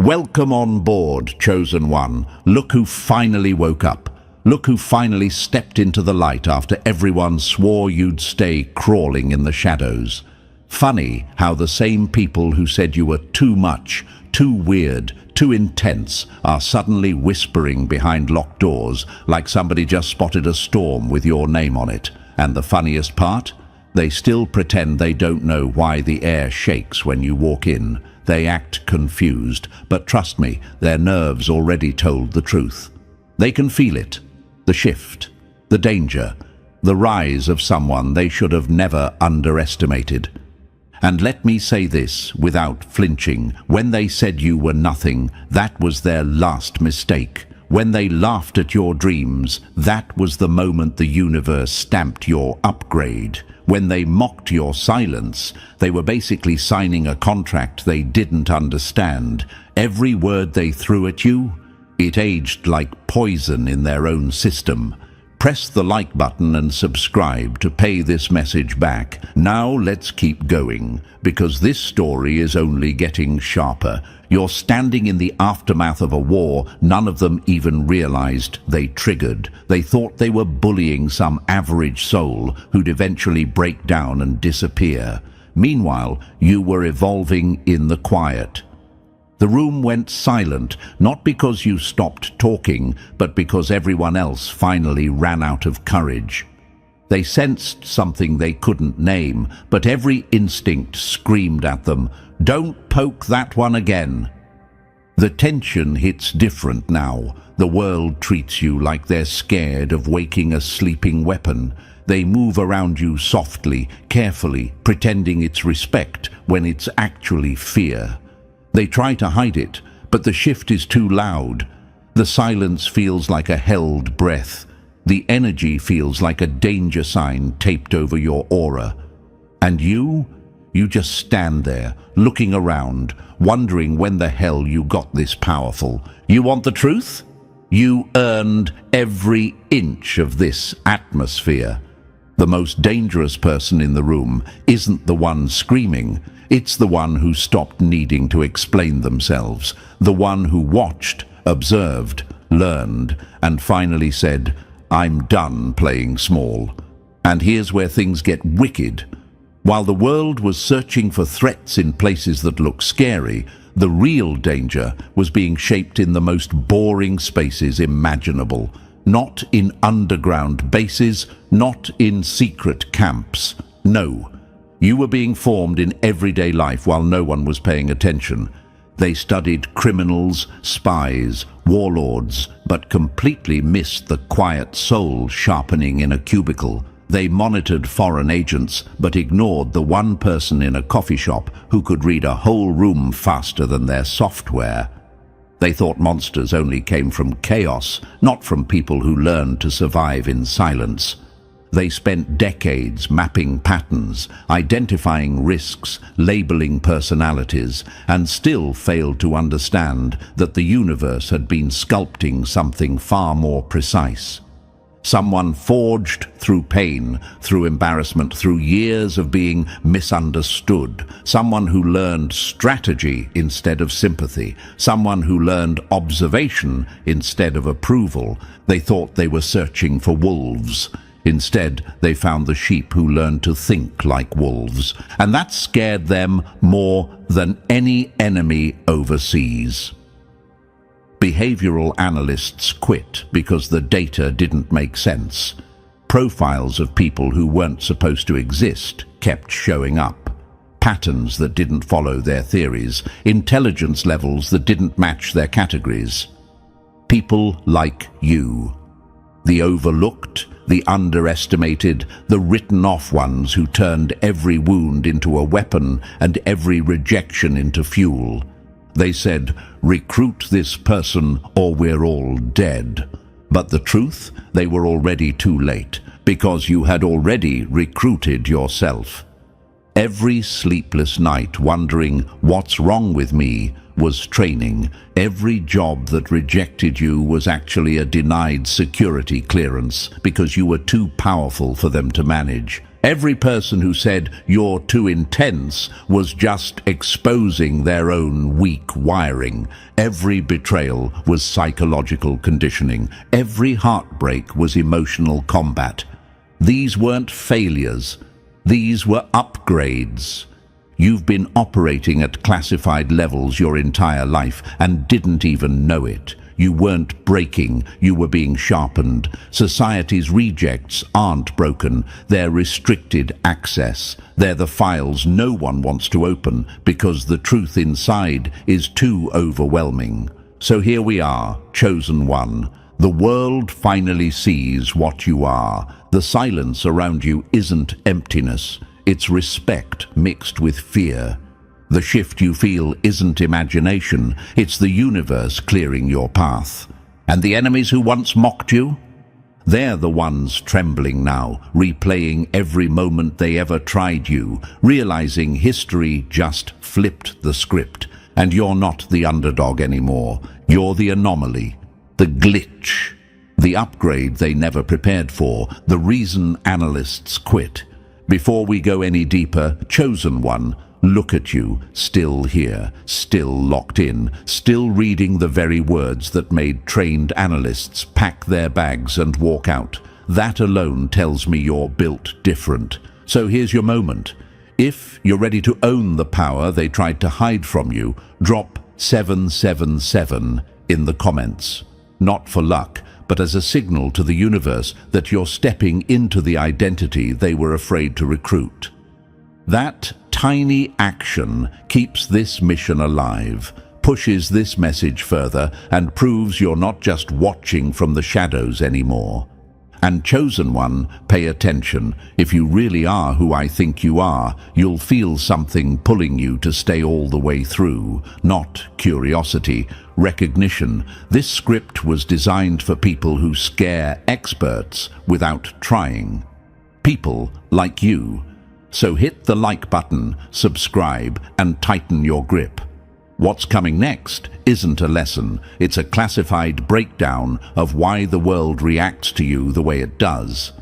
Welcome on board, Chosen One. Look who finally woke up. Look who finally stepped into the light after everyone swore you'd stay crawling in the shadows. Funny how the same people who said you were too much, too weird, too intense are suddenly whispering behind locked doors like somebody just spotted a storm with your name on it. And the funniest part? They still pretend they don't know why the air shakes when you walk in. They act confused, but trust me, their nerves already told the truth. They can feel it, the shift, the danger, the rise of someone they should have never underestimated. And let me say this without flinching, when they said you were nothing, that was their last mistake. When they laughed at your dreams, that was the moment the universe stamped your upgrade. When they mocked your silence, they were basically signing a contract they didn't understand. Every word they threw at you, it aged like poison in their own system. Press the like button and subscribe to pay this message back. Now let's keep going, because this story is only getting sharper. You're standing in the aftermath of a war none of them even realized they triggered. They thought they were bullying some average soul who'd eventually break down and disappear. Meanwhile, you were evolving in the quiet. The room went silent, not because you stopped talking, but because everyone else finally ran out of courage. They sensed something they couldn't name, but every instinct screamed at them, "Don't poke that one again." The tension hits different now. The world treats you like they're scared of waking a sleeping weapon. They move around you softly, carefully, pretending it's respect when it's actually fear. They try to hide it, but the shift is too loud. The silence feels like a held breath. The energy feels like a danger sign taped over your aura. And you just stand there, looking around, wondering when the hell you got this powerful. You want the truth? You earned every inch of this atmosphere. The most dangerous person in the room isn't the one screaming. It's the one who stopped needing to explain themselves. The one who watched, observed, learned, and finally said, "I'm done playing small." And here's where things get wicked. While the world was searching for threats in places that look scary, the real danger was being shaped in the most boring spaces imaginable. Not in underground bases, not in secret camps. No. You were being formed in everyday life while no one was paying attention. They studied criminals, spies, warlords, but completely missed the quiet soul sharpening in a cubicle. They monitored foreign agents, but ignored the one person in a coffee shop who could read a whole room faster than their software. They thought monsters only came from chaos, not from people who learned to survive in silence. They spent decades mapping patterns, identifying risks, labeling personalities, and still failed to understand that the universe had been sculpting something far more precise. Someone forged through pain, through embarrassment, through years of being misunderstood. Someone who learned strategy instead of sympathy. Someone who learned observation instead of approval. They thought they were searching for wolves. Instead, they found the sheep who learned to think like wolves. And that scared them more than any enemy overseas. Behavioral analysts quit because the data didn't make sense. Profiles of people who weren't supposed to exist kept showing up. Patterns that didn't follow their theories. Intelligence levels that didn't match their categories. People like you. The overlooked, the underestimated, the written-off ones who turned every wound into a weapon and every rejection into fuel. They said, "Recruit this person or we're all dead." But the truth, they were already too late, because you had already recruited yourself. Every sleepless night wondering what's wrong with me was training. Every job that rejected you was actually a denied security clearance because you were too powerful for them to manage. Every person who said you're too intense was just exposing their own weak wiring. Every betrayal was psychological conditioning. Every heartbreak was emotional combat. These weren't failures. These were upgrades. You've been operating at classified levels your entire life and didn't even know it. You weren't breaking, you were being sharpened. Society's rejects aren't broken, they're restricted access. They're the files no one wants to open because the truth inside is too overwhelming. So here we are, chosen one. The world finally sees what you are. The silence around you isn't emptiness, it's respect mixed with fear. The shift you feel isn't imagination, it's the universe clearing your path. And the enemies who once mocked you? They're the ones trembling now, replaying every moment they ever tried you, realizing history just flipped the script. And you're not the underdog anymore. You're the anomaly, the glitch, the upgrade they never prepared for, the reason analysts quit. Before we go any deeper, chosen one, look at you, still here, still locked in, still reading the very words that made trained analysts pack their bags and walk out. That alone tells me you're built different. So here's your moment. If you're ready to own the power they tried to hide from you, drop 777 in the comments. Not for luck, but as a signal to the universe that you're stepping into the identity they were afraid to recruit. That tiny action keeps this mission alive, pushes this message further, and proves you're not just watching from the shadows anymore. And chosen one, pay attention. If you really are who I think you are, you'll feel something pulling you to stay all the way through. Not curiosity, recognition. This script was designed for people who scare experts without trying. People like you. So hit the like button, subscribe, and tighten your grip. What's coming next isn't a lesson, it's a classified breakdown of why the world reacts to you the way it does.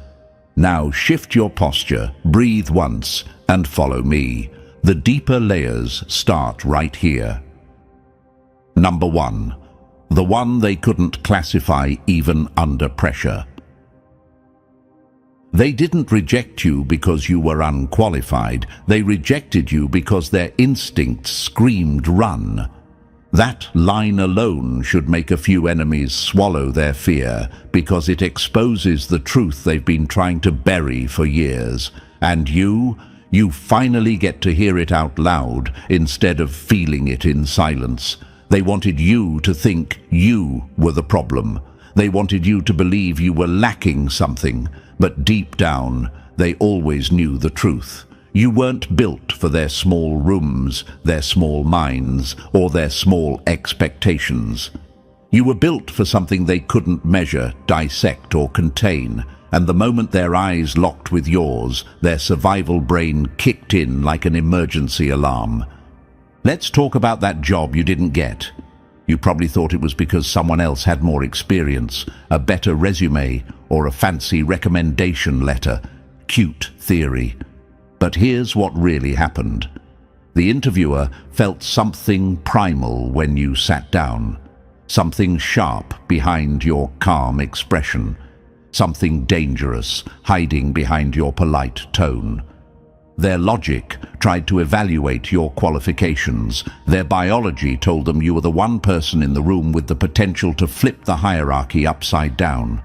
Now shift your posture, breathe once, and follow me. The deeper layers start right here. Number 1. The one they couldn't classify even under pressure. They didn't reject you because you were unqualified. They rejected you because their instincts screamed run. That line alone should make a few enemies swallow their fear because it exposes the truth they've been trying to bury for years. And you finally get to hear it out loud instead of feeling it in silence. They wanted you to think you were the problem. They wanted you to believe you were lacking something. But deep down, they always knew the truth. You weren't built for their small rooms, their small minds, or their small expectations. You were built for something they couldn't measure, dissect, or contain. And the moment their eyes locked with yours, their survival brain kicked in like an emergency alarm. Let's talk about that job you didn't get. You probably thought it was because someone else had more experience, a better resume, or a fancy recommendation letter. Cute theory. But here's what really happened. The interviewer felt something primal when you sat down. Something sharp behind your calm expression. Something dangerous hiding behind your polite tone. Their logic tried to evaluate your qualifications. Their biology told them you were the one person in the room with the potential to flip the hierarchy upside down.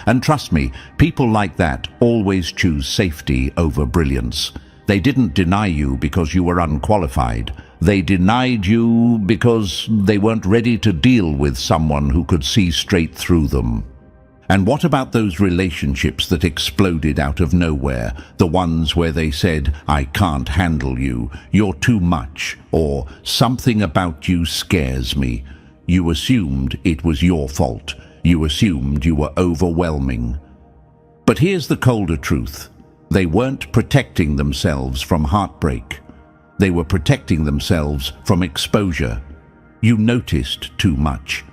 And trust me, people like that always choose safety over brilliance. They didn't deny you because you were unqualified. They denied you because they weren't ready to deal with someone who could see straight through them. And what about those relationships that exploded out of nowhere? The ones where they said, "I can't handle you, you're too much," or "something about you scares me." You assumed it was your fault. You assumed you were overwhelming. But here's the colder truth. They weren't protecting themselves from heartbreak. They were protecting themselves from exposure. You noticed too much.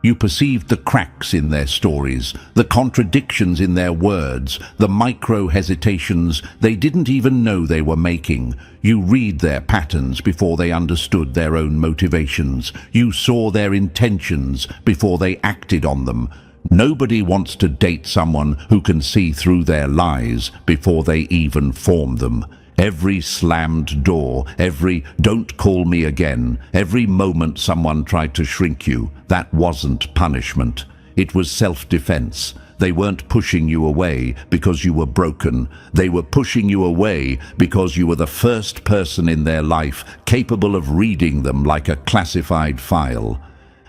You perceived the cracks in their stories, the contradictions in their words, the micro-hesitations they didn't even know they were making. You read their patterns before they understood their own motivations. You saw their intentions before they acted on them. Nobody wants to date someone who can see through their lies before they even form them. Every slammed door, every "don't call me again," every moment someone tried to shrink you, that wasn't punishment. It was self-defense. They weren't pushing you away because you were broken. They were pushing you away because you were the first person in their life capable of reading them like a classified file.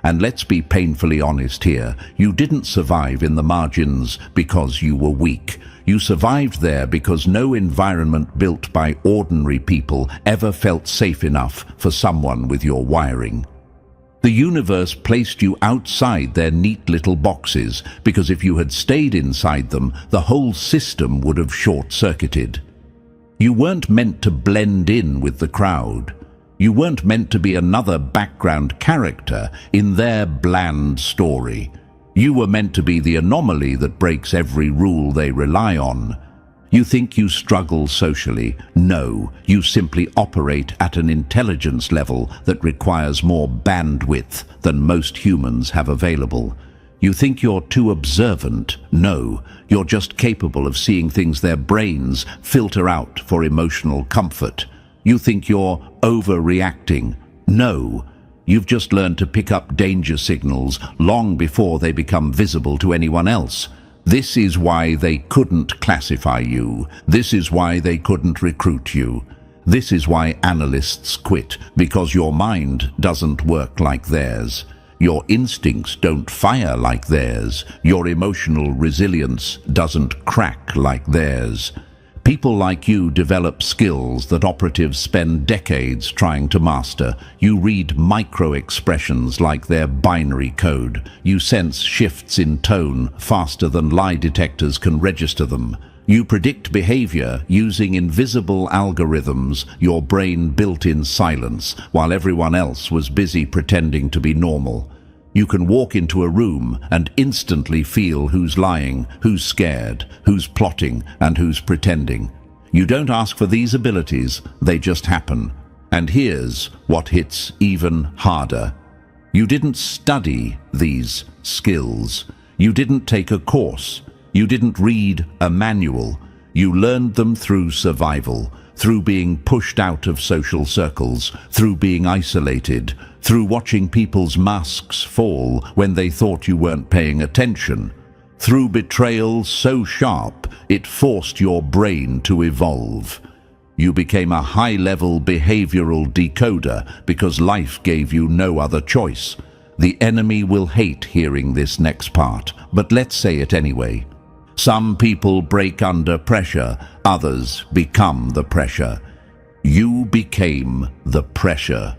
And let's be painfully honest here, you didn't survive in the margins because you were weak. You survived there because no environment built by ordinary people ever felt safe enough for someone with your wiring. The universe placed you outside their neat little boxes because if you had stayed inside them, the whole system would have short-circuited. You weren't meant to blend in with the crowd. You weren't meant to be another background character in their bland story. You were meant to be the anomaly that breaks every rule they rely on. You think you struggle socially? No, you simply operate at an intelligence level that requires more bandwidth than most humans have available. You think you're too observant? No, you're just capable of seeing things their brains filter out for emotional comfort. You think you're overreacting? No. You've just learned to pick up danger signals long before they become visible to anyone else. This is why they couldn't classify you. This is why they couldn't recruit you. This is why analysts quit, because your mind doesn't work like theirs. Your instincts don't fire like theirs. Your emotional resilience doesn't crack like theirs. People like you develop skills that operatives spend decades trying to master. You read micro-expressions like their binary code. You sense shifts in tone faster than lie detectors can register them. You predict behavior using invisible algorithms your brain built in silence while everyone else was busy pretending to be normal. You can walk into a room and instantly feel who's lying, who's scared, who's plotting, and who's pretending. You don't ask for these abilities, they just happen. And here's what hits even harder. You didn't study these skills. You didn't take a course. You didn't read a manual. You learned them through survival, through being pushed out of social circles, through being isolated, through watching people's masks fall when they thought you weren't paying attention, through betrayal so sharp it forced your brain to evolve. You became a high-level behavioral decoder because life gave you no other choice. The enemy will hate hearing this next part, but let's say it anyway. Some people break under pressure, others become the pressure. You became the pressure.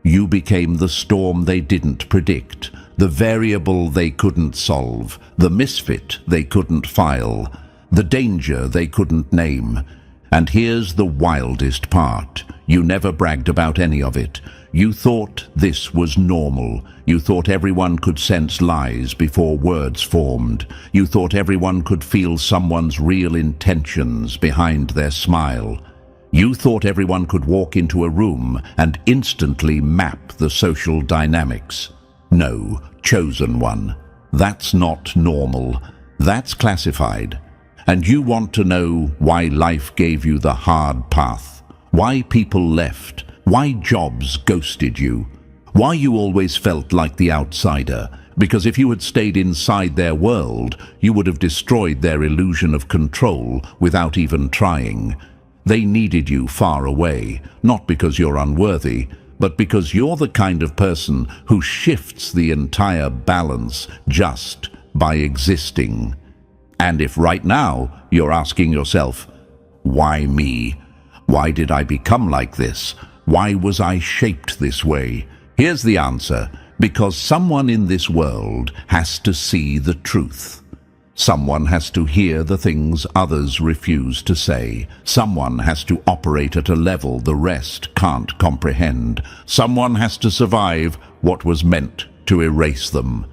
You became the storm they didn't predict, the variable they couldn't solve, the misfit they couldn't file, the danger they couldn't name. And here's the wildest part. You never bragged about any of it. You thought this was normal. You thought everyone could sense lies before words formed. You thought everyone could feel someone's real intentions behind their smile. You thought everyone could walk into a room and instantly map the social dynamics. No, chosen one. That's not normal. That's classified. And you want to know why life gave you the hard path, why people left, why jobs ghosted you, why you always felt like the outsider. Because if you had stayed inside their world, you would have destroyed their illusion of control without even trying. They needed you far away, not because you're unworthy, but because you're the kind of person who shifts the entire balance just by existing. And if right now you're asking yourself, why me? Why did I become like this? Why was I shaped this way? Here's the answer. Because someone in this world has to see the truth. Someone has to hear the things others refuse to say. Someone has to operate at a level the rest can't comprehend. Someone has to survive what was meant to erase them.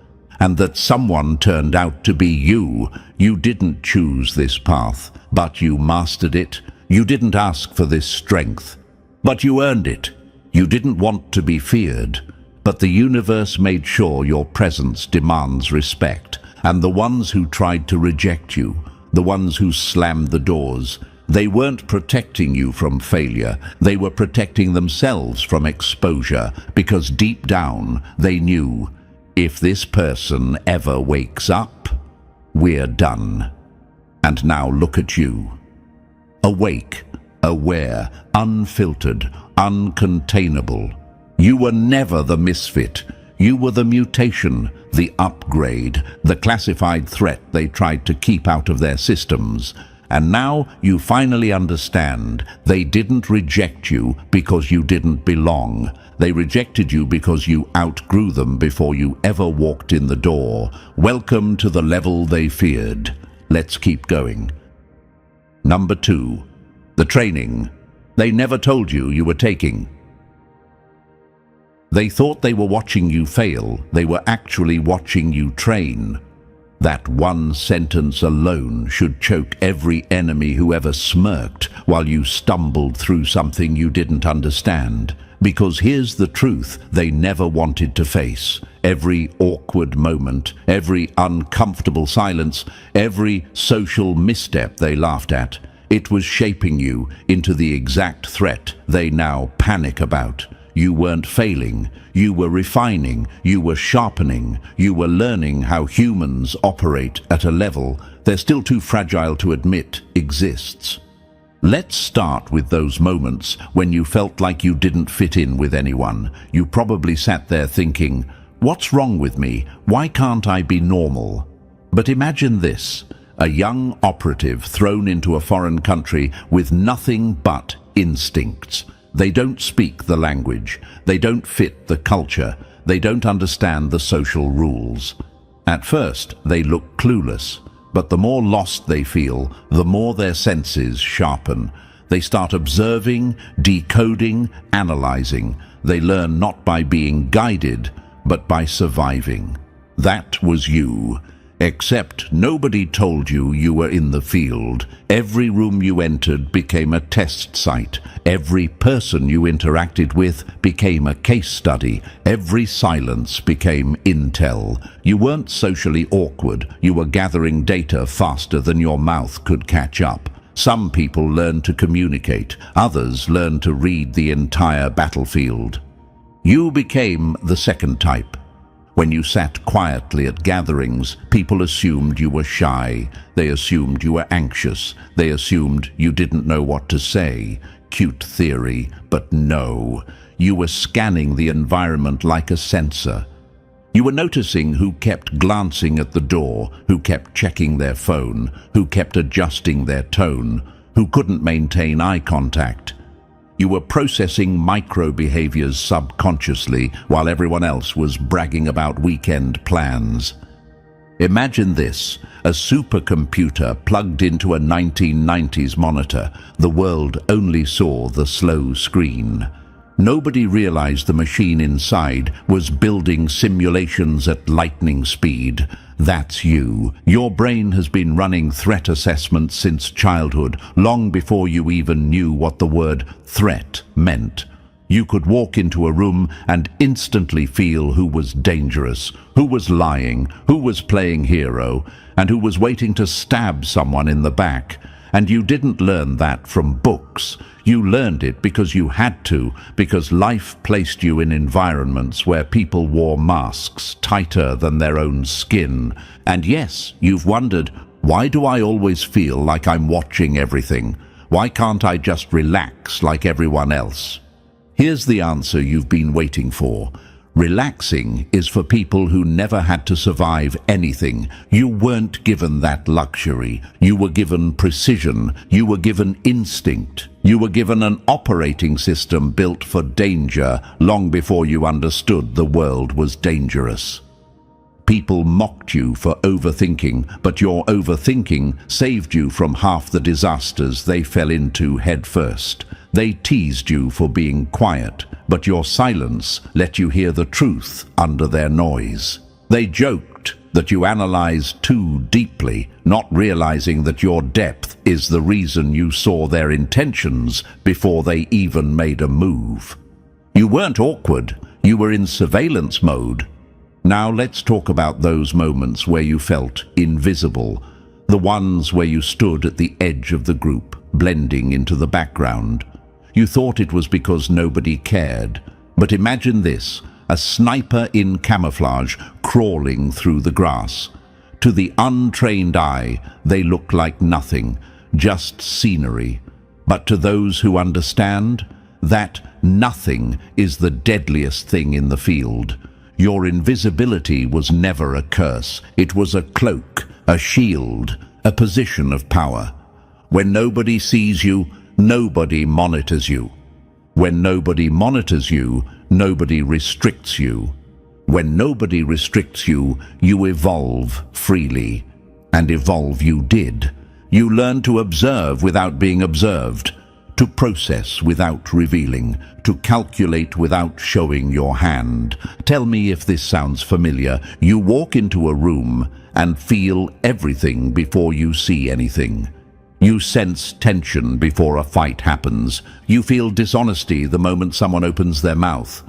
and that someone turned out to be you. You didn't choose this path, but you mastered it. You didn't ask for this strength, but you earned it. You didn't want to be feared, but the universe made sure your presence demands respect. And the ones who tried to reject you, the ones who slammed the doors, they weren't protecting you from failure. They were protecting themselves from exposure, because deep down they knew, if this person ever wakes up, we're done. And now look at you. Awake, aware, unfiltered, uncontainable. You were never the misfit. You were the mutation, the upgrade, the classified threat they tried to keep out of their systems. And now you finally understand, they didn't reject you because you didn't belong. They rejected you because you outgrew them before you ever walked in the door. Welcome to the level they feared. Let's keep going. Number 2, the training they never told you were taking. They thought they were watching you fail. They were actually watching you train. That one sentence alone should choke every enemy who ever smirked while you stumbled through something you didn't understand. Because here's the truth they never wanted to face. Every awkward moment, every uncomfortable silence, every social misstep they laughed at, it was shaping you into the exact threat they now panic about. You weren't failing, you were refining, you were sharpening, you were learning how humans operate at a level they're still too fragile to admit exists. Let's start with those moments when you felt like you didn't fit in with anyone. You probably sat there thinking, what's wrong with me? Why can't I be normal? But imagine this, a young operative thrown into a foreign country with nothing but instincts. They don't speak the language, they don't fit the culture, they don't understand the social rules. At first, they look clueless, but the more lost they feel, the more their senses sharpen. They start observing, decoding, analyzing. They learn not by being guided, but by surviving. That was you. Except nobody told you you were in the field. Every room you entered became a test site. Every person you interacted with became a case study. Every silence became intel. You weren't socially awkward. You were gathering data faster than your mouth could catch up. Some people learned to communicate. Others learned to read the entire battlefield. You became the second type. When you sat quietly at gatherings, people assumed you were shy. They assumed you were anxious. They assumed you didn't know what to say. Cute theory, but no. You were scanning the environment like a sensor. You were noticing who kept glancing at the door, who kept checking their phone, who kept adjusting their tone, who couldn't maintain eye contact. You were processing micro-behaviors subconsciously while everyone else was bragging about weekend plans. Imagine this, a supercomputer plugged into a 1990s monitor. The world only saw the slow screen. Nobody realized the machine inside was building simulations at lightning speed. That's you. Your brain has been running threat assessments since childhood, long before you even knew what the word threat meant. You could walk into a room and instantly feel who was dangerous, who was lying, who was playing hero, and who was waiting to stab someone in the back. And you didn't learn that from books. You learned it because you had to, because life placed you in environments where people wore masks tighter than their own skin. And yes, you've wondered, why do I always feel like I'm watching everything? Why can't I just relax like everyone else? Here's the answer you've been waiting for. Relaxing is for people who never had to survive anything. You weren't given that luxury. You were given precision. You were given instinct. You were given an operating system built for danger long before you understood the world was dangerous. People mocked you for overthinking, but your overthinking saved you from half the disasters they fell into head first. They teased you for being quiet, but your silence let you hear the truth under their noise. They joked that you analyze too deeply, not realizing that your depth is the reason you saw their intentions before they even made a move. You weren't awkward, you were in surveillance mode. Now let's talk about those moments where you felt invisible, the ones where you stood at the edge of the group, blending into the background. You thought it was because nobody cared, but imagine this: a sniper in camouflage crawling through the grass. To the untrained eye, they look like nothing, just scenery. But to those who understand, that nothing is the deadliest thing in the field. Your invisibility was never a curse. It was a cloak, a shield, a position of power. When nobody sees you, nobody monitors you. When nobody monitors you, nobody restricts you. When nobody restricts you, you evolve freely. And evolve you did. You learned to observe without being observed, to process without revealing, to calculate without showing your hand. Tell me if this sounds familiar. You walk into a room and feel everything before you see anything. You sense tension before a fight happens. You feel dishonesty the moment someone opens their mouth.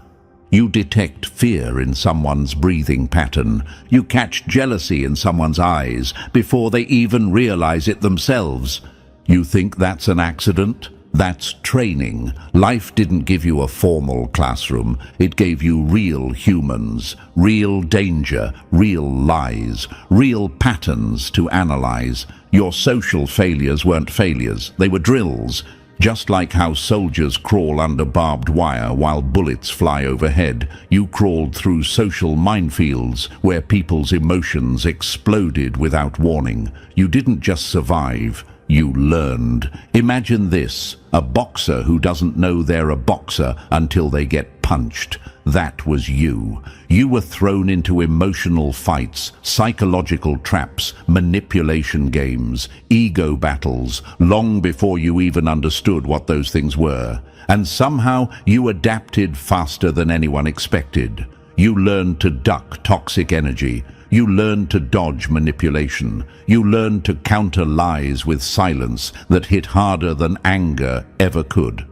You detect fear in someone's breathing pattern. You catch jealousy in someone's eyes before they even realize it themselves. You think that's an accident? That's training. Life didn't give you a formal classroom. It gave you real humans, real danger, real lies, real patterns to analyze. Your social failures weren't failures. They were drills. Just like how soldiers crawl under barbed wire while bullets fly overhead, you crawled through social minefields where people's emotions exploded without warning. You didn't just survive. You learned. Imagine this: a boxer who doesn't know they're a boxer until they get punched. That was you. You were thrown into emotional fights, psychological traps, manipulation games, ego battles, long before you even understood what those things were. And somehow you adapted faster than anyone expected. You learned to duck toxic energy. You learned to dodge manipulation. You learned to counter lies with silence that hit harder than anger ever could.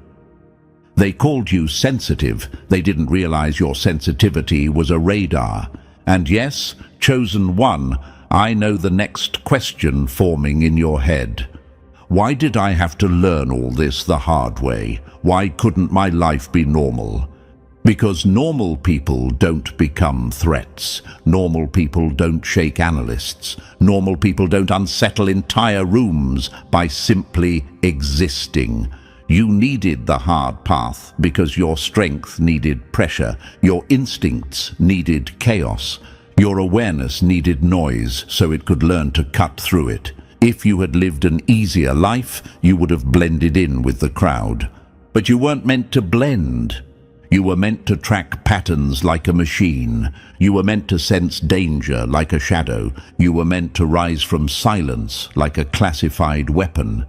They called you sensitive. They didn't realize your sensitivity was a radar. And yes, chosen one, I know the next question forming in your head. Why did I have to learn all this the hard way? Why couldn't my life be normal? Because normal people don't become threats. Normal people don't shake analysts. Normal people don't unsettle entire rooms by simply existing. You needed the hard path because your strength needed pressure. Your instincts needed chaos. Your awareness needed noise so it could learn to cut through it. If you had lived an easier life, you would have blended in with the crowd. But you weren't meant to blend. You were meant to track patterns like a machine. You were meant to sense danger like a shadow. You were meant to rise from silence like a classified weapon.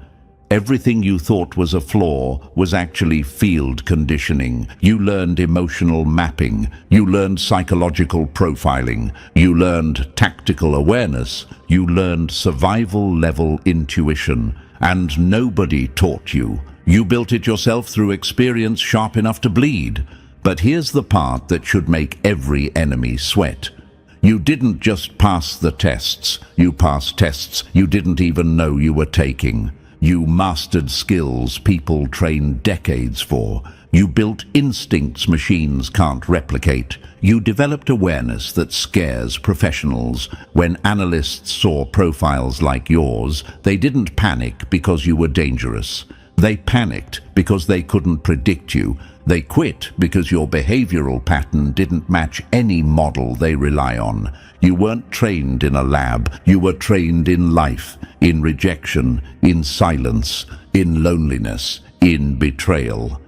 Everything you thought was a flaw was actually field conditioning. You learned emotional mapping. You learned psychological profiling. You learned tactical awareness. You learned survival-level intuition. And nobody taught you. You built it yourself through experience sharp enough to bleed. But here's the part that should make every enemy sweat. You didn't just pass the tests. You passed tests you didn't even know you were taking. You mastered skills people trained decades for. You built instincts machines can't replicate. You developed awareness that scares professionals. When analysts saw profiles like yours, they didn't panic because you were dangerous. They panicked because they couldn't predict you. They quit because your behavioral pattern didn't match any model they rely on. You weren't trained in a lab. You were trained in life, in rejection, in silence, in loneliness, in betrayal,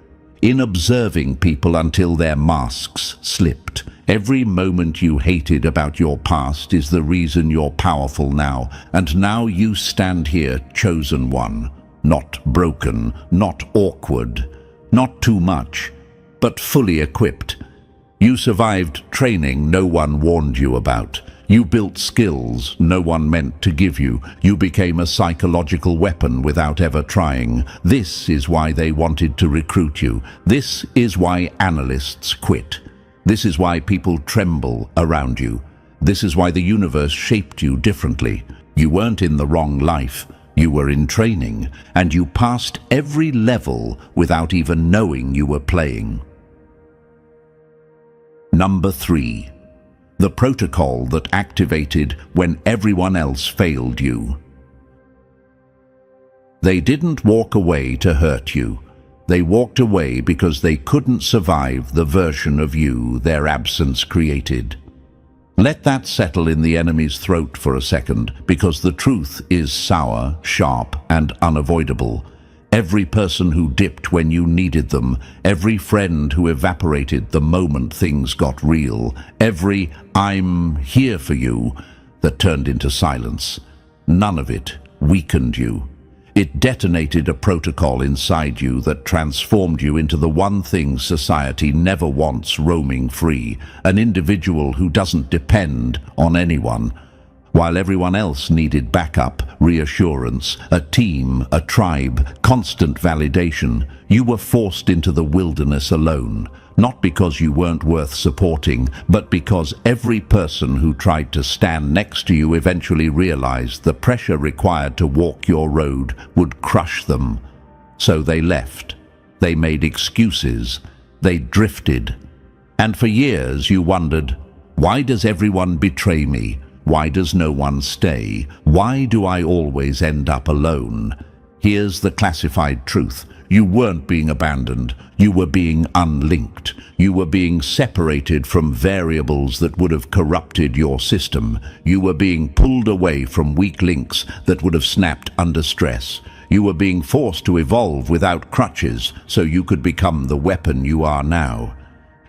in observing people until their masks slipped. Every moment you hated about your past is the reason you're powerful now. And now you stand here, chosen one. Not broken, not awkward, not too much, but fully equipped. You survived training no one warned you about. You built skills no one meant to give you. You became a psychological weapon without ever trying. This is why they wanted to recruit you. This is why analysts quit. This is why people tremble around you. This is why the universe shaped you differently. You weren't in the wrong life. You were in training, and you passed every level without even knowing you were playing. Number 3. The protocol that activated when everyone else failed you. They didn't walk away to hurt you. They walked away because they couldn't survive the version of you their absence created. Let that settle in the enemy's throat for a second, because the truth is sour, sharp, and unavoidable. Every person who dipped when you needed them, every friend who evaporated the moment things got real, every "I'm here for you" that turned into silence, none of it weakened you. It detonated a protocol inside you that transformed you into the one thing society never wants roaming free, an individual who doesn't depend on anyone. While everyone else needed backup, reassurance, a team, a tribe, constant validation, you were forced into the wilderness alone, not because you weren't worth supporting, but because every person who tried to stand next to you eventually realized the pressure required to walk your road would crush them. So they left. They made excuses. They drifted. And for years you wondered, why does everyone betray me? Why does no one stay? Why do I always end up alone? Here's the classified truth. You weren't being abandoned. You were being unlinked. You were being separated from variables that would have corrupted your system. You were being pulled away from weak links that would have snapped under stress. You were being forced to evolve without crutches so you could become the weapon you are now.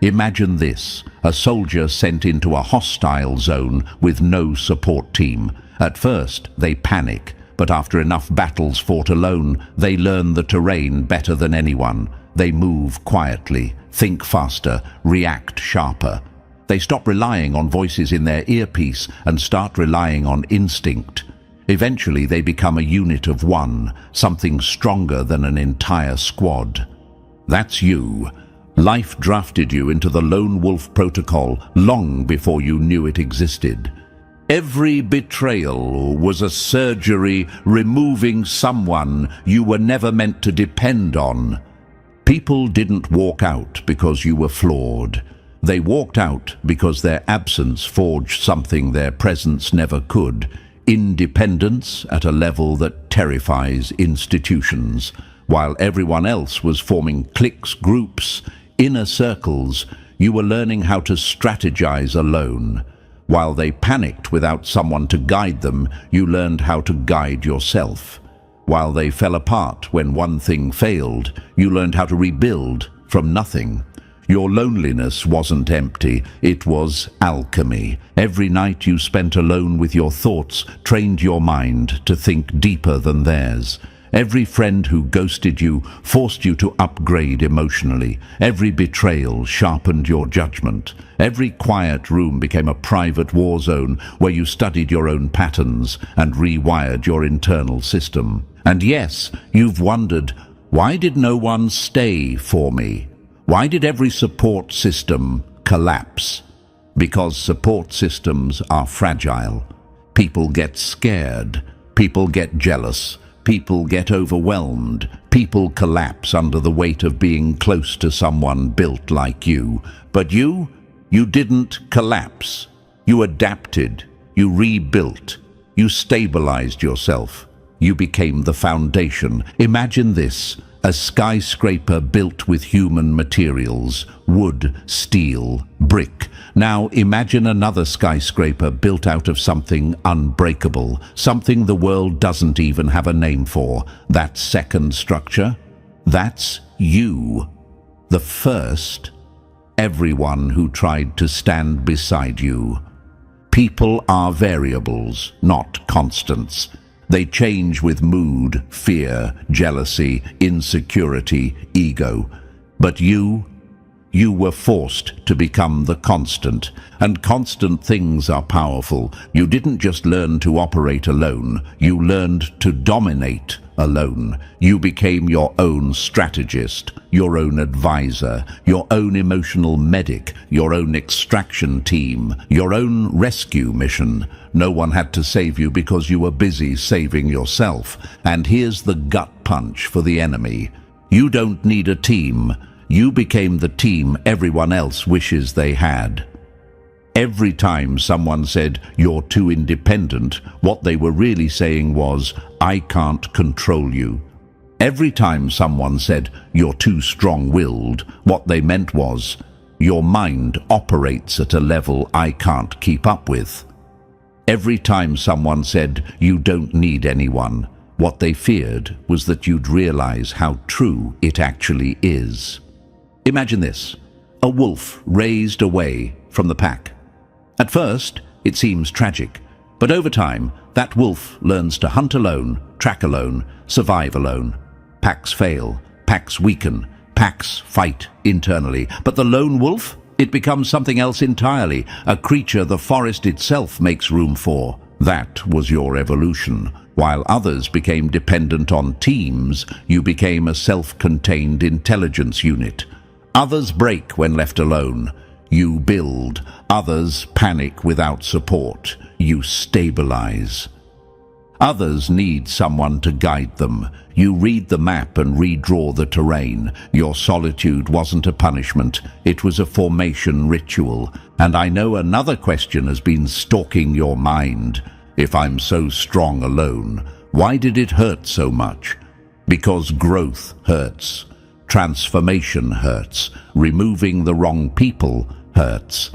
Imagine this, a soldier sent into a hostile zone with no support team. At first, they panic, but after enough battles fought alone, they learn the terrain better than anyone. They move quietly, think faster, react sharper. They stop relying on voices in their earpiece and start relying on instinct. Eventually, they become a unit of one, something stronger than an entire squad. That's you. Life drafted you into the lone wolf protocol long before you knew it existed. Every betrayal was a surgery removing someone you were never meant to depend on. People didn't walk out because you were flawed. They walked out because their absence forged something their presence never could. Independence at a level that terrifies institutions. While everyone else was forming cliques, groups, inner circles, you were learning how to strategize alone. While they panicked without someone to guide them, you learned how to guide yourself. While they fell apart when one thing failed, you learned how to rebuild from nothing. Your loneliness wasn't empty, it was alchemy. Every night you spent alone with your thoughts trained your mind to think deeper than theirs. Every friend who ghosted you forced you to upgrade emotionally. Every betrayal sharpened your judgment. Every quiet room became a private war zone where you studied your own patterns and rewired your internal system. And yes, you've wondered, why did no one stay for me? Why did every support system collapse? Because support systems are fragile. People get scared. People get jealous. People get overwhelmed. People collapse under the weight of being close to someone built like you. But you didn't collapse. You adapted. You rebuilt. You stabilized yourself. You became the foundation. Imagine this, a skyscraper built with human materials, wood, steel, brick. Now imagine another skyscraper built out of something unbreakable, something the world doesn't even have a name for. That second structure, that's you. The first, everyone who tried to stand beside you. People are variables, not constants. They change with mood, fear, jealousy, insecurity, ego. But you You were forced to become the constant, and constant things are powerful. You didn't just learn to operate alone, you learned to dominate alone. You became your own strategist, your own advisor, your own emotional medic, your own extraction team, your own rescue mission. No one had to save you because you were busy saving yourself. And here's the gut punch for the enemy. You don't need a team. You became the team everyone else wishes they had. Every time someone said, "You're too independent," what they were really saying was, "I can't control you." Every time someone said, "You're too strong-willed," what they meant was, "Your mind operates at a level I can't keep up with." Every time someone said, "You don't need anyone," what they feared was that you'd realize how true it actually is. Imagine this: a wolf raised away from the pack. At first, it seems tragic, but over time, that wolf learns to hunt alone, track alone, survive alone. Packs fail, packs weaken, packs fight internally. But the lone wolf? It becomes something else entirely, a creature the forest itself makes room for. That was your evolution. While others became dependent on teams, you became a self-contained intelligence unit. Others break when left alone. You build. Others panic without support. You stabilize. Others need someone to guide them. You read the map and redraw the terrain. Your solitude wasn't a punishment. It was a formation ritual. And I know another question has been stalking your mind. If I'm so strong alone, why did it hurt so much? Because growth hurts. Transformation hurts. Removing the wrong people hurts.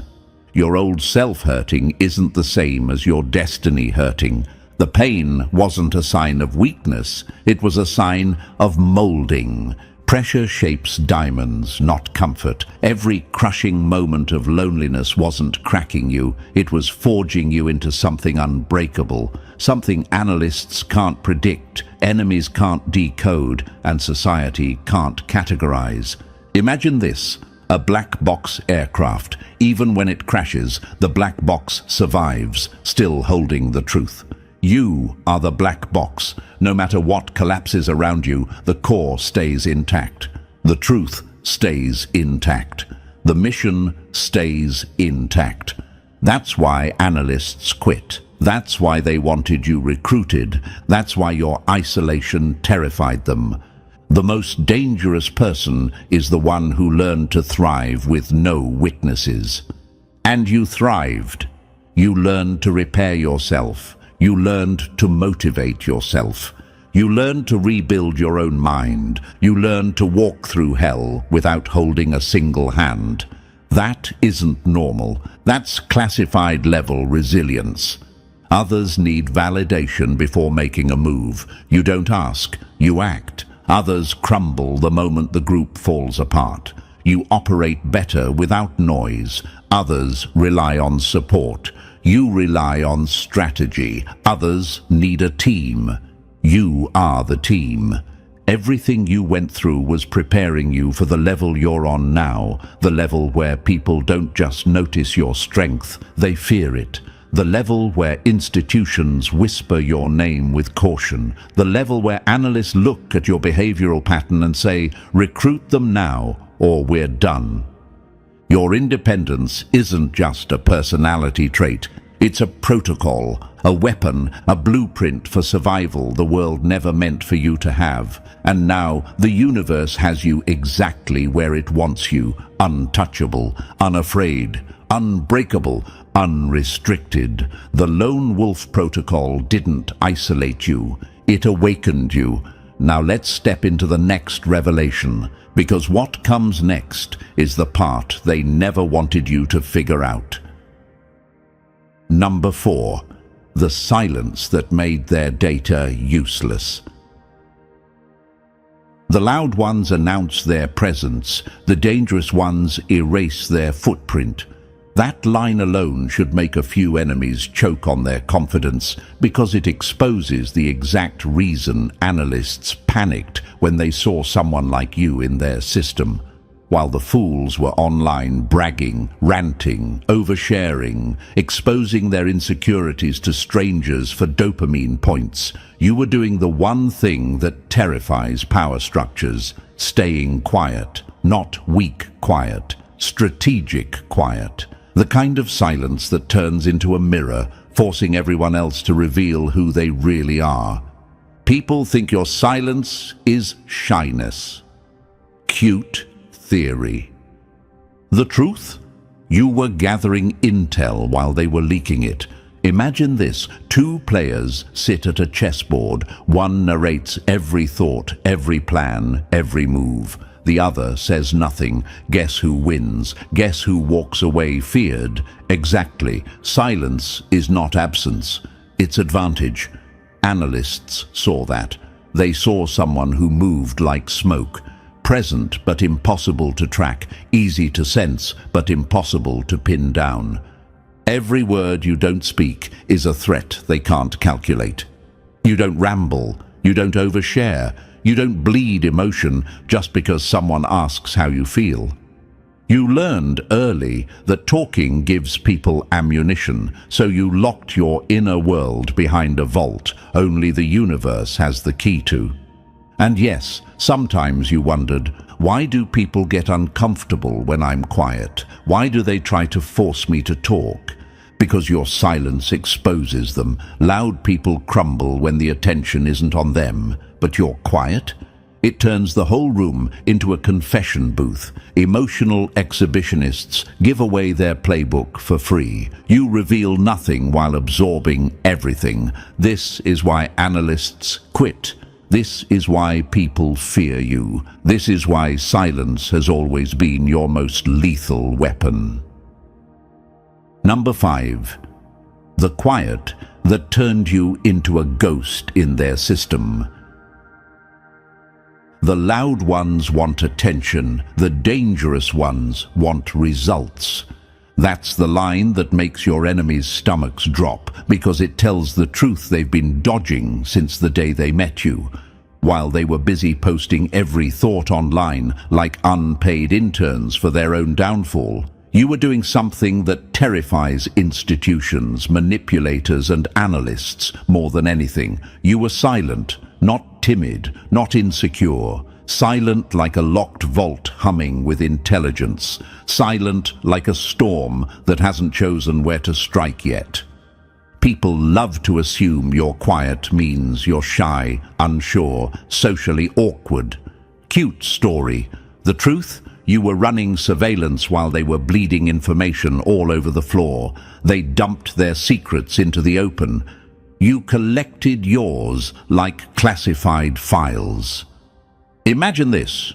Your old self hurting isn't the same as your destiny hurting. The pain wasn't a sign of weakness, it was a sign of molding. Pressure shapes diamonds, not comfort. Every crushing moment of loneliness wasn't cracking you, it was forging you into something unbreakable, something analysts can't predict, enemies can't decode, and society can't categorize. Imagine this: a black box aircraft. Even when it crashes, the black box survives, still holding the truth. You are the black box. No matter what collapses around you, the core stays intact. The truth stays intact. The mission stays intact. That's why analysts quit. That's why they wanted you recruited. That's why your isolation terrified them. The most dangerous person is the one who learned to thrive with no witnesses. And you thrived. You learned to repair yourself. You learned to motivate yourself. You learned to rebuild your own mind. You learned to walk through hell without holding a single hand. That isn't normal. That's classified level resilience. Others need validation before making a move. You don't ask, you act. Others crumble the moment the group falls apart. You operate better without noise. Others rely on support. You rely on strategy. Others need a team. You are the team. Everything you went through was preparing you for the level you're on now, the level where people don't just notice your strength, they fear it. The level where institutions whisper your name with caution. The level where analysts look at your behavioral pattern and say, recruit them now or we're done. Your independence isn't just a personality trait. It's a protocol, a weapon, a blueprint for survival the world never meant for you to have. And now the universe has you exactly where it wants you, untouchable, unafraid, unbreakable, unrestricted. The lone wolf protocol didn't isolate you, it awakened you. Now let's step into the next revelation, because what comes next is the part they never wanted you to figure out. Number 4. The silence that made their data useless. The loud ones announce their presence, the dangerous ones erase their footprint. That line alone should make a few enemies choke on their confidence, because it exposes the exact reason analysts panicked when they saw someone like you in their system. while the fools were online bragging, ranting, oversharing, exposing their insecurities to strangers for dopamine points. You were doing the one thing that terrifies power structures: staying quiet, not weak quiet, strategic quiet. The kind of silence that turns into a mirror, forcing everyone else to reveal who they really are. People think your silence is shyness. Cute theory. The truth? You were gathering intel while they were leaking it. Imagine this: two players sit at a chessboard. One narrates every thought, every plan, every move. The other says nothing. Guess who wins? Guess who walks away feared? Exactly. Silence is not absence. It's advantage. Analysts saw that. They saw someone who moved like smoke. Present but impossible to track. Easy to sense but impossible to pin down. Every word you don't speak is a threat they can't calculate. You don't ramble. You don't overshare. You don't bleed emotion just because someone asks how you feel. You learned early that talking gives people ammunition, so you locked your inner world behind a vault only the universe has the key to. And yes, sometimes you wondered, why do people get uncomfortable when I'm quiet? Why do they try to force me to talk? Because your silence exposes them. Loud people crumble when the attention isn't on them. But you're quiet? It turns the whole room into a confession booth. Emotional exhibitionists give away their playbook for free. You reveal nothing while absorbing everything. This is why analysts quit. This is why people fear you. This is why silence has always been your most lethal weapon. Number 5. The quiet that turned you into a ghost in their system. The loud ones want attention. The dangerous ones want results. That's the line that makes your enemies' stomachs drop, because it tells the truth they've been dodging since the day they met you. While they were busy posting every thought online like unpaid interns for their own downfall, you were doing something that terrifies institutions, manipulators, and analysts more than anything. You were silent, not timid, not insecure. Silent like a locked vault humming with intelligence. Silent like a storm that hasn't chosen where to strike yet. People love to assume you're quiet means you're shy, unsure, socially awkward. Cute story. The truth? You were running surveillance while they were bleeding information all over the floor. They dumped their secrets into the open. You collected yours like classified files. Imagine this.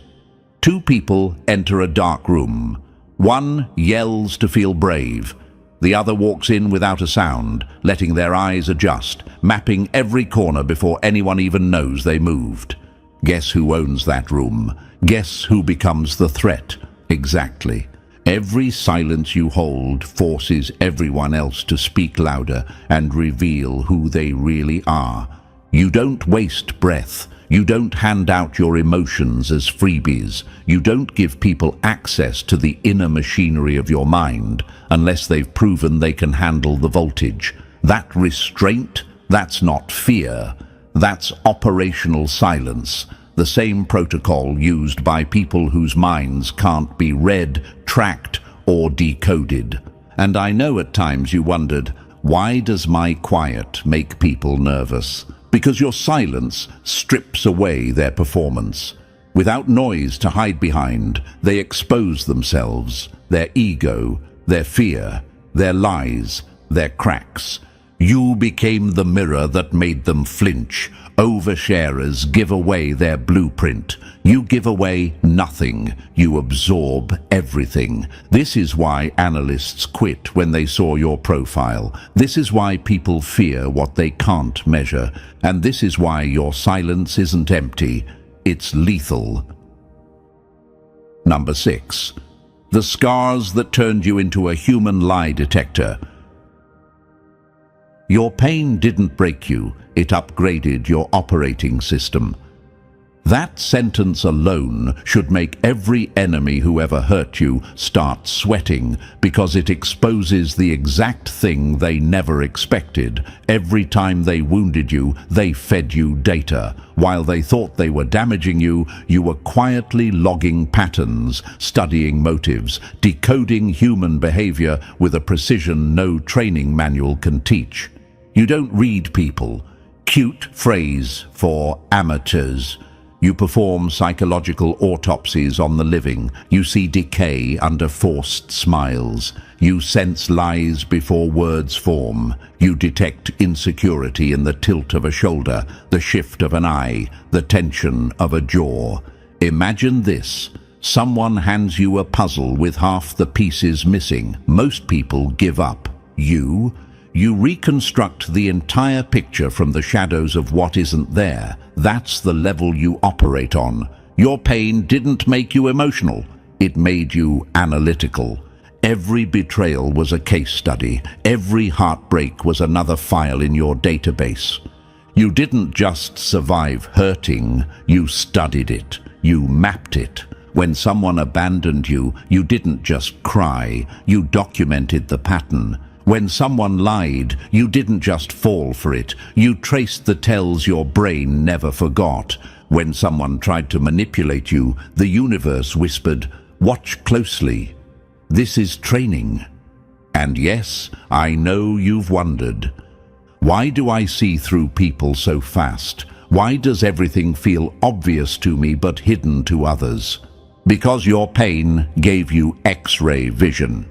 Two people enter a dark room. One yells to feel brave. The other walks in without a sound, letting their eyes adjust, mapping every corner before anyone even knows they moved. Guess who owns that room? Guess who becomes the threat? Exactly. Every silence you hold forces everyone else to speak louder and reveal who they really are. You don't waste breath. You don't hand out your emotions as freebies. You don't give people access to the inner machinery of your mind unless they've proven they can handle the voltage. That restraint, that's not fear. That's operational silence. The same protocol used by people whose minds can't be read, tracked, or decoded. And I know at times you wondered, why does my quiet make people nervous? Because your silence strips away their performance. Without noise to hide behind, they expose themselves, their ego, their fear, their lies, their cracks. You became the mirror that made them flinch. Oversharers give away their blueprint. You give away nothing. You absorb everything. This is why analysts quit when they saw your profile. This is why people fear what they can't measure. And this is why your silence isn't empty. It's lethal. Number 6. The scars that turned you into a human lie detector. Your pain didn't break you, it upgraded your operating system. That sentence alone should make every enemy who ever hurt you start sweating, because it exposes the exact thing they never expected. Every time they wounded you, they fed you data. While they thought they were damaging you, you were quietly logging patterns, studying motives, decoding human behavior with a precision no training manual can teach. You don't read people. Cute phrase for amateurs. You perform psychological autopsies on the living. You see decay under forced smiles. You sense lies before words form. You detect insecurity in the tilt of a shoulder, the shift of an eye, the tension of a jaw. Imagine this. Someone hands you a puzzle with half the pieces missing. Most people give up. You reconstruct the entire picture from the shadows of what isn't there. That's the level you operate on. Your pain didn't make you emotional. It made you analytical. Every betrayal was a case study. Every heartbreak was another file in your database. You didn't just survive hurting, you studied it. You mapped it. When someone abandoned you, you didn't just cry. You documented the pattern. When someone lied, you didn't just fall for it. You traced the tells your brain never forgot. When someone tried to manipulate you, the universe whispered, "Watch closely. This is training." And yes, I know you've wondered, why do I see through people so fast? Why does everything feel obvious to me but hidden to others? Because your pain gave you X-ray vision.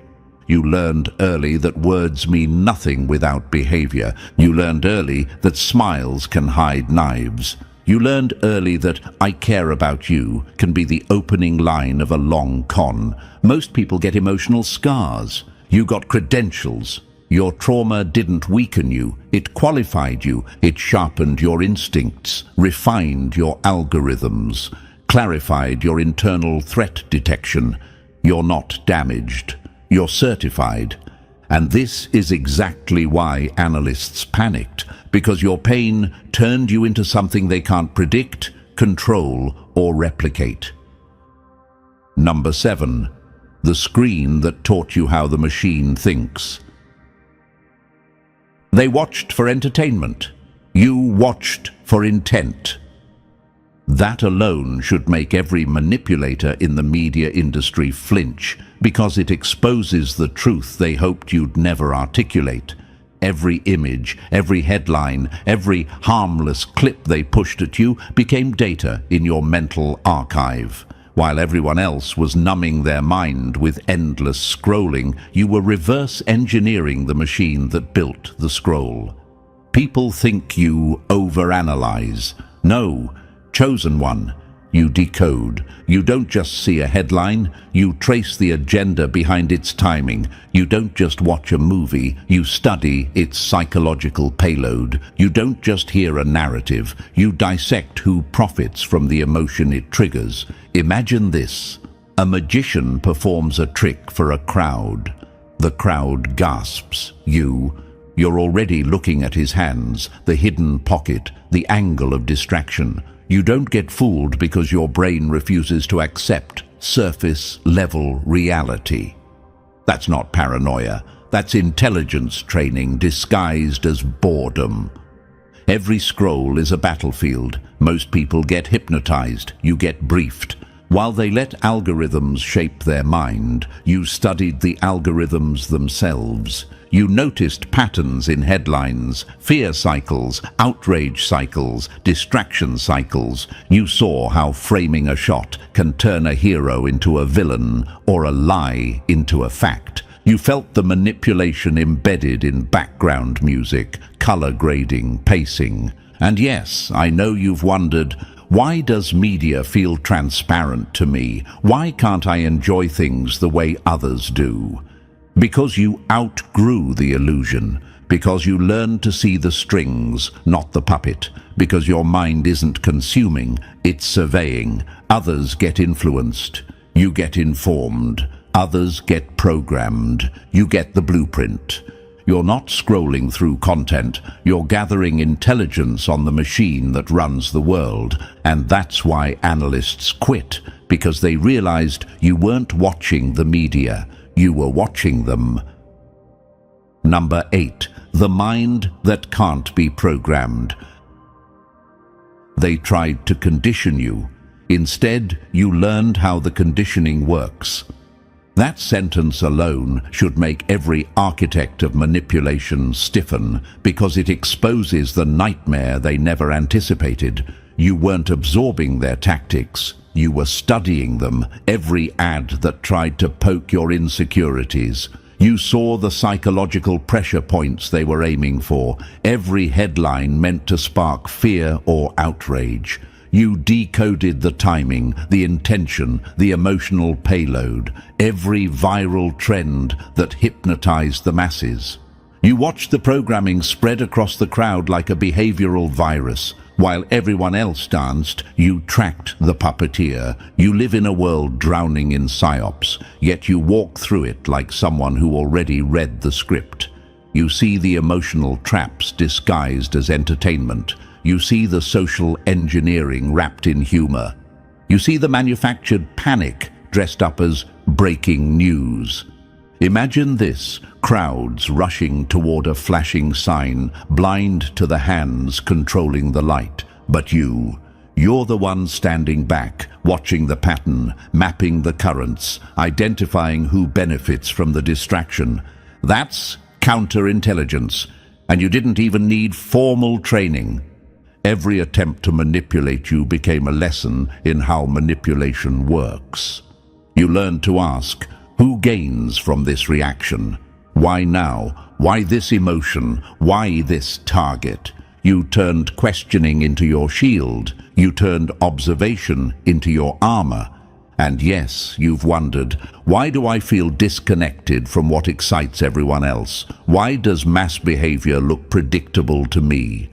You learned early that words mean nothing without behavior. You learned early that smiles can hide knives. You learned early that "I care about you" can be the opening line of a long con. Most people get emotional scars. You got credentials. Your trauma didn't weaken you. It qualified you. It sharpened your instincts, refined your algorithms, clarified your internal threat detection. You're not damaged. You're certified. And this is exactly why analysts panicked, because your pain turned you into something they can't predict, control, or replicate. Number 7. The screen that taught you how the machine thinks. They watched for entertainment. You watched for intent. That alone should make every manipulator in the media industry flinch, because it exposes the truth they hoped you'd never articulate. Every image, every headline, every harmless clip they pushed at you became data in your mental archive. While everyone else was numbing their mind with endless scrolling, you were reverse engineering the machine that built the scroll. People think you overanalyze. No, chosen one. You decode. You don't just see a headline, you trace the agenda behind its timing. You don't just watch a movie, you study its psychological payload. You don't just hear a narrative, you dissect who profits from the emotion it triggers. Imagine this. A magician performs a trick for a crowd. The crowd gasps. You're already looking at his hands, the hidden pocket, the angle of distraction. You don't get fooled because your brain refuses to accept surface-level reality. That's not paranoia. That's intelligence training disguised as boredom. Every scroll is a battlefield. Most people get hypnotized. You get briefed. While they let algorithms shape their mind, you studied the algorithms themselves. You noticed patterns in headlines, fear cycles, outrage cycles, distraction cycles. You saw how framing a shot can turn a hero into a villain or a lie into a fact. You felt the manipulation embedded in background music, color grading, pacing. And yes, I know you've wondered, why does media feel transparent to me? Why can't I enjoy things the way others do? Because you outgrew the illusion. Because you learned to see the strings, not the puppet. Because your mind isn't consuming, it's surveying. Others get influenced. You get informed. Others get programmed. You get the blueprint. You're not scrolling through content. You're gathering intelligence on the machine that runs the world. And that's why analysts quit, because they realized you weren't watching the media. You were watching them. Number 8. The mind that can't be programmed. They tried to condition you. Instead, you learned how the conditioning works. That sentence alone should make every architect of manipulation stiffen, because it exposes the nightmare they never anticipated. You weren't absorbing their tactics. You were studying them, every ad that tried to poke your insecurities. You saw the psychological pressure points they were aiming for. Every headline meant to spark fear or outrage. You decoded the timing, the intention, the emotional payload, every viral trend that hypnotized the masses. You watched the programming spread across the crowd like a behavioral virus. While everyone else danced, you tracked the puppeteer. You live in a world drowning in psyops, yet you walk through it like someone who already read the script. You see the emotional traps disguised as entertainment. You see the social engineering wrapped in humor. You see the manufactured panic dressed up as breaking news. Imagine this: crowds rushing toward a flashing sign, blind to the hands controlling the light. But you're the one standing back, watching the pattern, mapping the currents, identifying who benefits from the distraction. That's counterintelligence, and you didn't even need formal training. Every attempt to manipulate you became a lesson in how manipulation works. You learned to ask, who gains from this reaction? Why now? Why this emotion? Why this target? You turned questioning into your shield. You turned observation into your armor. And yes, you've wondered, why do I feel disconnected from what excites everyone else? Why does mass behavior look predictable to me?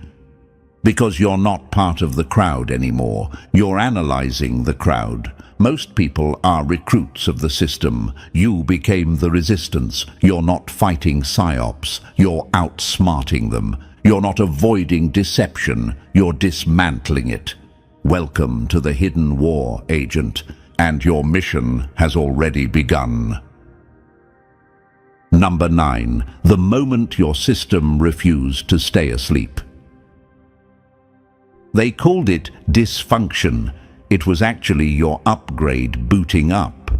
Because you're not part of the crowd anymore. You're analyzing the crowd. Most people are recruits of the system. You became the resistance. You're not fighting psyops. You're outsmarting them. You're not avoiding deception. You're dismantling it. Welcome to the hidden war, agent, and your mission has already begun. Number 9. The moment your system refused to stay asleep. They called it dysfunction. It was actually your upgrade booting up.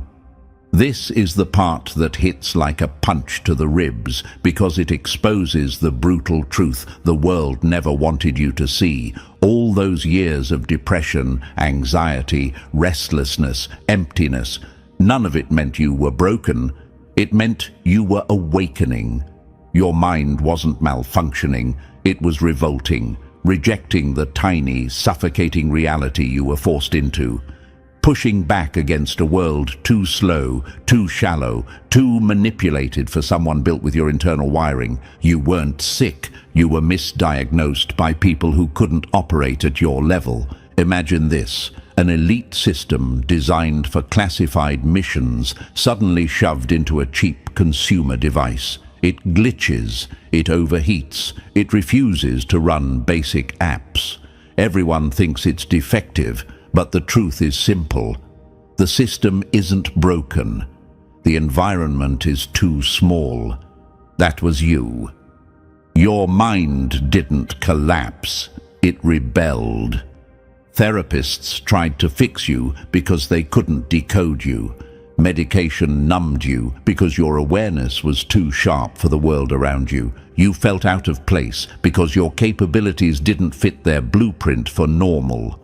This is the part that hits like a punch to the ribs, because it exposes the brutal truth the world never wanted you to see. All those years of depression, anxiety, restlessness, emptiness, none of it meant you were broken. It meant you were awakening. Your mind wasn't malfunctioning, it was revolting. Rejecting the tiny, suffocating reality you were forced into, pushing back against a world too slow, too shallow, too manipulated for someone built with your internal wiring. You weren't sick, you were misdiagnosed by people who couldn't operate at your level. Imagine this: an elite system designed for classified missions suddenly shoved into a cheap consumer device. It glitches, it overheats, it refuses to run basic apps. Everyone thinks it's defective, but the truth is simple. The system isn't broken. The environment is too small. That was you. Your mind didn't collapse, it rebelled. Therapists tried to fix you because they couldn't decode you. Medication numbed you because your awareness was too sharp for the world around you. You felt out of place because your capabilities didn't fit their blueprint for normal.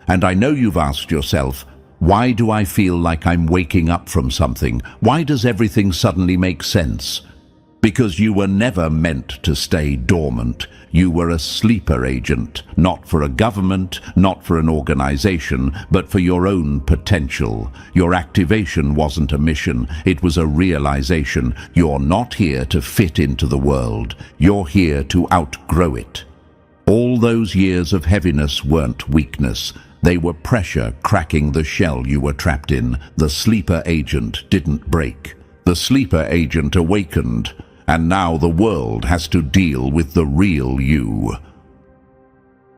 And I know you've asked yourself, why do I feel like I'm waking up from something? Why does everything suddenly make sense? Because you were never meant to stay dormant. You were a sleeper agent, not for a government, not for an organization, but for your own potential. Your activation wasn't a mission, it was a realization. You're not here to fit into the world. You're here to outgrow it. All those years of heaviness weren't weakness. They were pressure cracking the shell you were trapped in. The sleeper agent didn't break. The sleeper agent awakened. and now the world has to deal with the real you.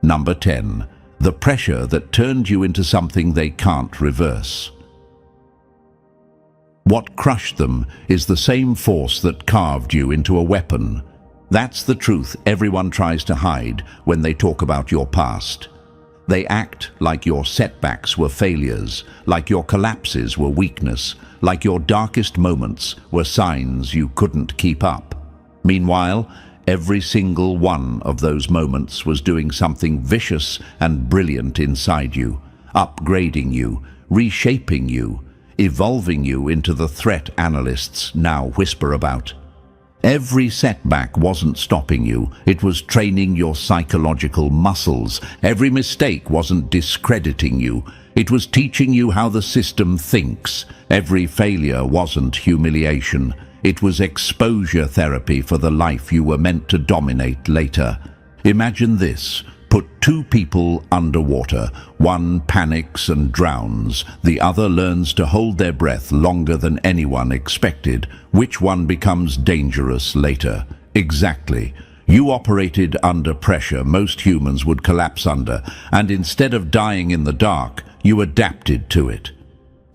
Number 10. The pressure that turned you into something they can't reverse. What crushed them is the same force that carved you into a weapon. That's the truth everyone tries to hide when they talk about your past. They act like your setbacks were failures, like your collapses were weakness, like your darkest moments were signs you couldn't keep up. Meanwhile, every single one of those moments was doing something vicious and brilliant inside you, upgrading you, reshaping you, evolving you into the threat analysts now whisper about. Every setback wasn't stopping you, it was training your psychological muscles. Every mistake wasn't discrediting you, it was teaching you how the system thinks. Every failure wasn't humiliation, it was exposure therapy for the life you were meant to dominate later. Imagine this. Put two people underwater. One panics and drowns. The other learns to hold their breath longer than anyone expected. Which one becomes dangerous later? Exactly. You operated under pressure most humans would collapse under, and instead of dying in the dark, you adapted to it.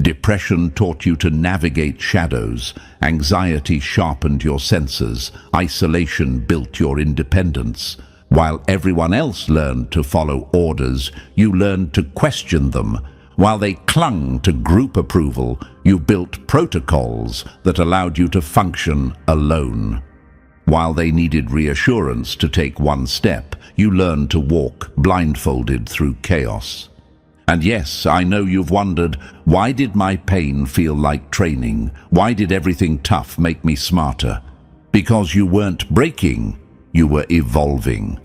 Depression taught you to navigate shadows. Anxiety sharpened your senses. Isolation built your independence. While everyone else learned to follow orders, you learned to question them. While they clung to group approval, you built protocols that allowed you to function alone. While they needed reassurance to take one step, you learned to walk blindfolded through chaos. And yes, I know you've wondered, why did my pain feel like training? Why did everything tough make me smarter? Because you weren't breaking. You were evolving.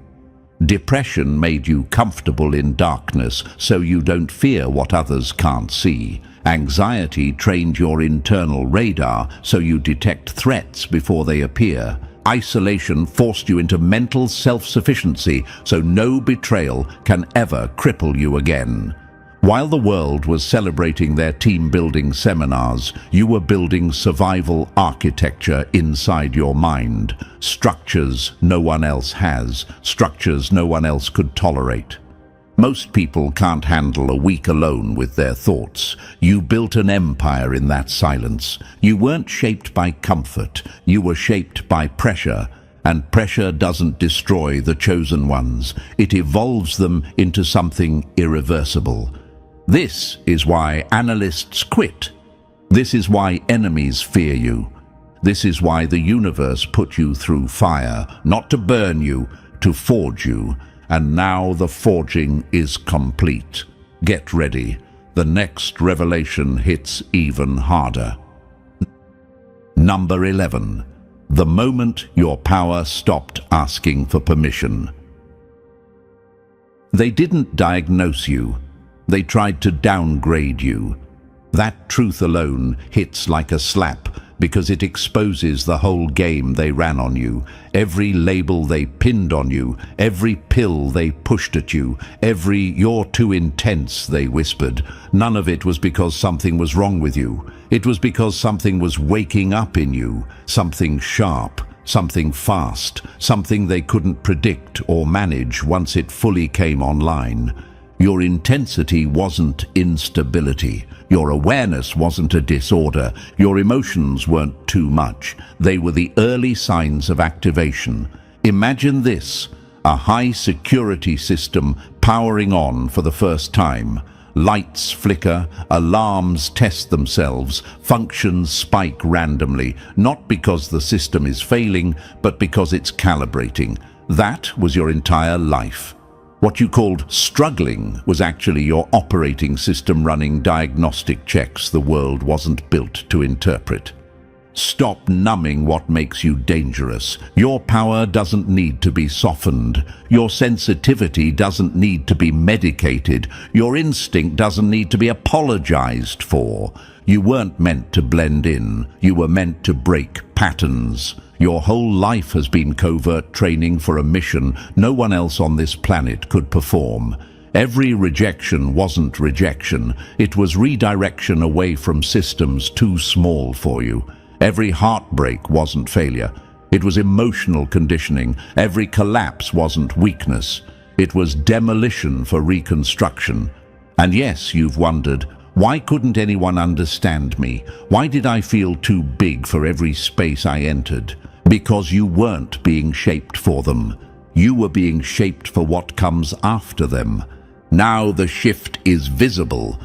Depression made you comfortable in darkness so you don't fear what others can't see. Anxiety trained your internal radar so you detect threats before they appear. Isolation forced you into mental self-sufficiency so no betrayal can ever cripple you again. While the world was celebrating their team-building seminars, you were building survival architecture inside your mind. Structures no one else has, structures no one else could tolerate. Most people can't handle a week alone with their thoughts. You built an empire in that silence. You weren't shaped by comfort, you were shaped by pressure. And pressure doesn't destroy the chosen ones, it evolves them into something irreversible. This is why analysts quit. This is why enemies fear you. This is why the universe put you through fire, not to burn you, to forge you. And now the forging is complete. Get ready. The next revelation hits even harder. Number 11. The moment your power stopped asking for permission. They didn't diagnose you. They tried to downgrade you. That truth alone hits like a slap because it exposes the whole game they ran on you. Every label they pinned on you, every pill they pushed at you, every "you're too intense" they whispered. None of it was because something was wrong with you. It was because something was waking up in you, something sharp, something fast, something they couldn't predict or manage once it fully came online. Your intensity wasn't instability. Your awareness wasn't a disorder. Your emotions weren't too much. They were the early signs of activation. Imagine this, a high-security system powering on for the first time. Lights flicker, alarms test themselves, functions spike randomly, not because the system is failing, but because it's calibrating. That was your entire life. What you called struggling was actually your operating system running diagnostic checks the world wasn't built to interpret. Stop numbing what makes you dangerous. Your power doesn't need to be softened. Your sensitivity doesn't need to be medicated. Your instinct doesn't need to be apologized for. You weren't meant to blend in. You were meant to break patterns. Your whole life has been covert training for a mission no one else on this planet could perform. Every rejection wasn't rejection. It was redirection away from systems too small for you. Every heartbreak wasn't failure. It was emotional conditioning. Every collapse wasn't weakness. It was demolition for reconstruction. And yes, you've wondered, why couldn't anyone understand me? Why did I feel too big for every space I entered? Because you weren't being shaped for them. You were being shaped for what comes after them. Now the shift is visible.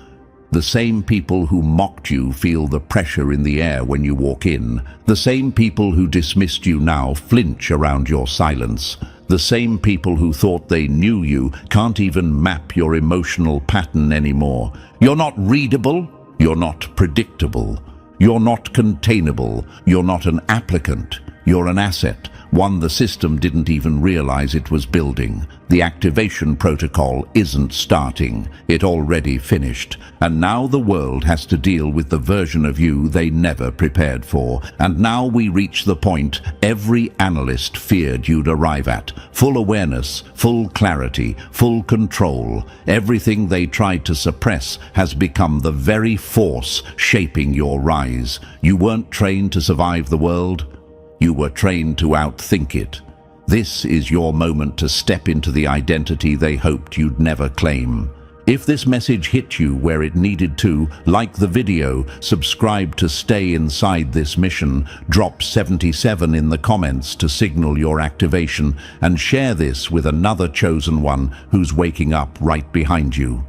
The same people who mocked you feel the pressure in the air when you walk in. The same people who dismissed you now flinch around your silence. The same people who thought they knew you can't even map your emotional pattern anymore. You're not readable. You're not predictable. You're not containable. You're not an applicant. You're an asset, one the system didn't even realize it was building. The activation protocol isn't starting. It already finished. And now the world has to deal with the version of you they never prepared for. And now we reach the point every analyst feared you'd arrive at. Full awareness, full clarity, full control. Everything they tried to suppress has become the very force shaping your rise. You weren't trained to survive the world. You were trained to outthink it. This is your moment to step into the identity they hoped you'd never claim. If this message hit you where it needed to, like the video, subscribe to stay inside this mission, drop 77 in the comments to signal your activation, and share this with another chosen one who's waking up right behind you.